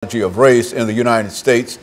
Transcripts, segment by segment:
Of race in the United States,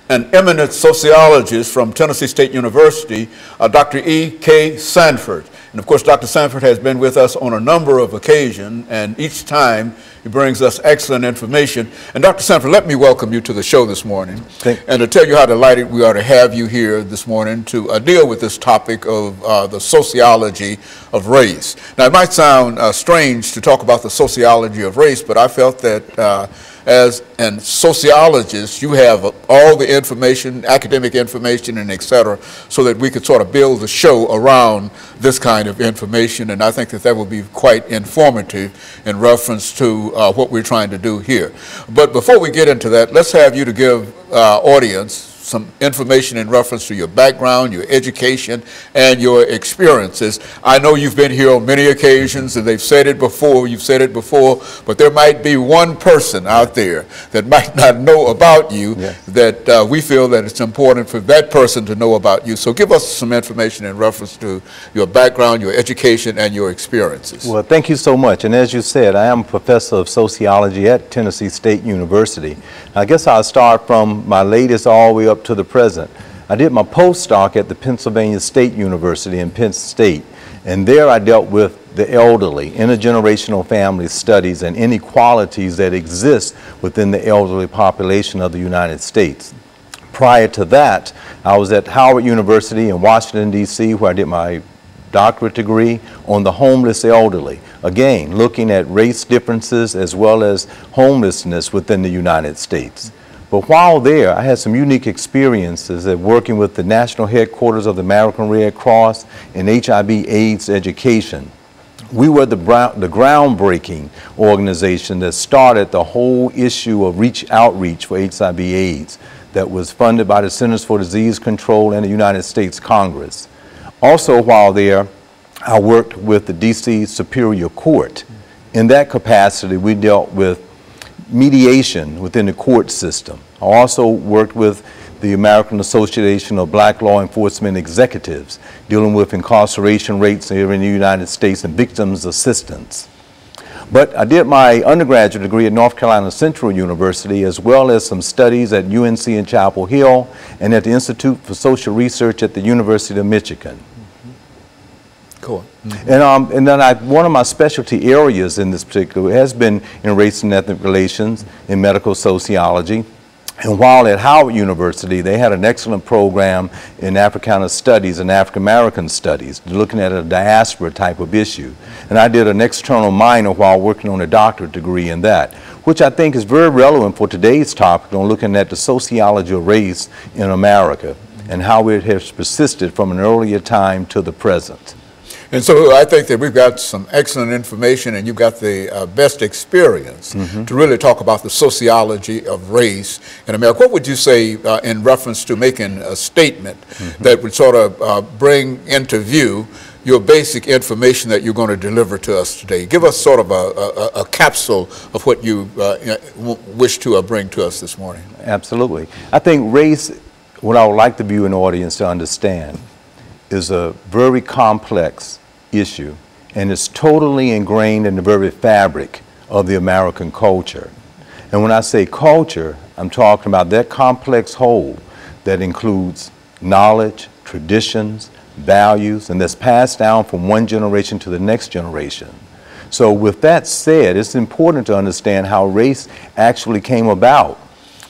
an eminent sociologist from Tennessee State University, Dr. EKSanford. And of course, Dr. Sanford has been with us on a number of occasions, and each time he brings us excellent information. And Dr. Sanford, let me welcome you to the show this morning, and to tell you how delighted we are to have you here this morning to deal with this topic of the sociology of race. Now, it might sound strange to talk about the sociology of race, but I felt that as a sociologist, you have all the information, academic information, and et cetera, so that we could sort of build the show around this kind of information. And I think that that will be quite informative in reference to what we're trying to do here. But before we get into that, let's have you to give audience some information in reference to your background, your education, and your experiences. I know you've been here on many occasions, and they've said it before, you've said it before, but there might be one person out there that might not know about you, that we feel that it's important for that person to know about you. So give us some information in reference to your background, your education, and your experiences. Well, thank you so much. And as you said, I am a professor of sociology at Tennessee State University. I guess I'll start from my latest all the way up to the present. I did my postdoc at the Pennsylvania State University in Penn State, and there I dealt with the elderly, intergenerational family studies, and inequalities that exist within the elderly population of the United States. Prior to that, I was at Howard University in Washington, D.C., where I did my doctorate degree on the homeless elderly. Again, looking at race differences as well as homelessness within the United States. But while there, I had some unique experiences at working with the national headquarters of the American Red Cross in HIV/AIDS education. We were the groundbreaking organization that started the whole issue of outreach for HIV/AIDS that was funded by the Centers for Disease Control and the United States Congress. Also, while there, I worked with the D.C. Superior Court. In that capacity, we dealt with mediation within the court system. I also worked with the American Association of Black Law Enforcement Executives, dealing with incarceration rates here in the United States and victims assistance. But I did my undergraduate degree at North Carolina Central University, as well as some studies at UNC in Chapel Hill and at the Institute for Social Research at the University of Michigan. Cool. And then one of my specialty areas in this particular has been in race and ethnic relations, in medical sociology. And while at Howard University, they had an excellent program in Africana Studies and African American Studies, looking at a diaspora type of issue. And I did an external minor while working on a doctorate degree in that, which I think is very relevant for today's topic on looking at the sociology of race in America and how it has persisted from an earlier time to the present. And so I think that we've got some excellent information, and you've got the best experience to really talk about the sociology of race in America. What would you say in reference to making a statement that would sort of bring into view your basic information that you're going to deliver to us today? Give us sort of a capsule of what you wish to bring to us this morning. Absolutely. I think race, what I would like to view an audience to understand, is a very complex issue, and it's totally ingrained in the very fabric of the American culture. And when I say culture, I'm talking about that complex whole that includes knowledge, traditions, values, and that's passed down from one generation to the next generation. So with that said, it's important to understand how race actually came about,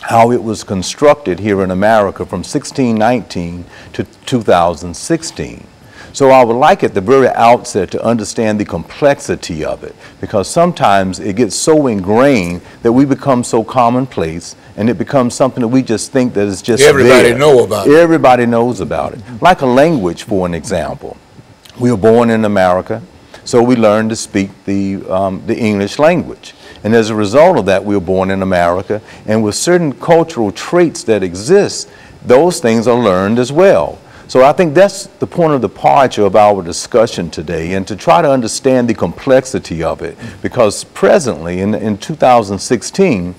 how it was constructed here in America from 1619 to 2016. So I would like at the very outset to understand the complexity of it, because sometimes it gets so ingrained that we become so commonplace, and it becomes something that we just think that is just everybody know about it. Everybody knows about it. Like a language, for an example. We were born in America, so we learned to speak the English language. And as a result of that, we were born in America, and with certain cultural traits that exist, those things are learned as well. So I think that's the point of departure of our discussion today, and to try to understand the complexity of it, because presently in 2016,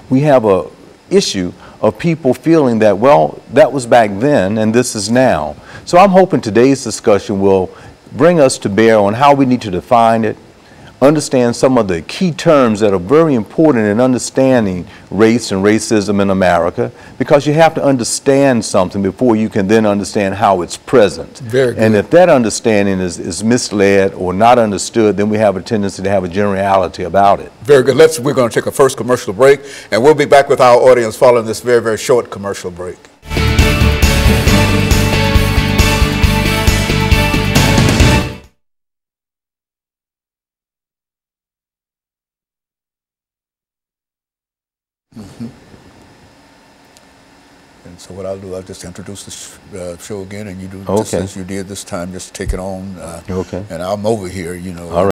we have an issue of people feeling that, well, that was back then and this is now. So I'm hoping today's discussion will bring us to bear on how we need to define it, understand some of the key terms that are very important in understanding race and racism in America, because you have to understand something before you can then understand how it's present. Very good. And if that understanding is misled or not understood, then we have a tendency to have a generality about it. Very good. We're going to take a first commercial break, and we'll be back with our audience following this very, very short commercial break. And so what I'll do, I'll just introduce the show again, and you do just as you did this time, just take it on. Okay. And I'm over here, you know. All right.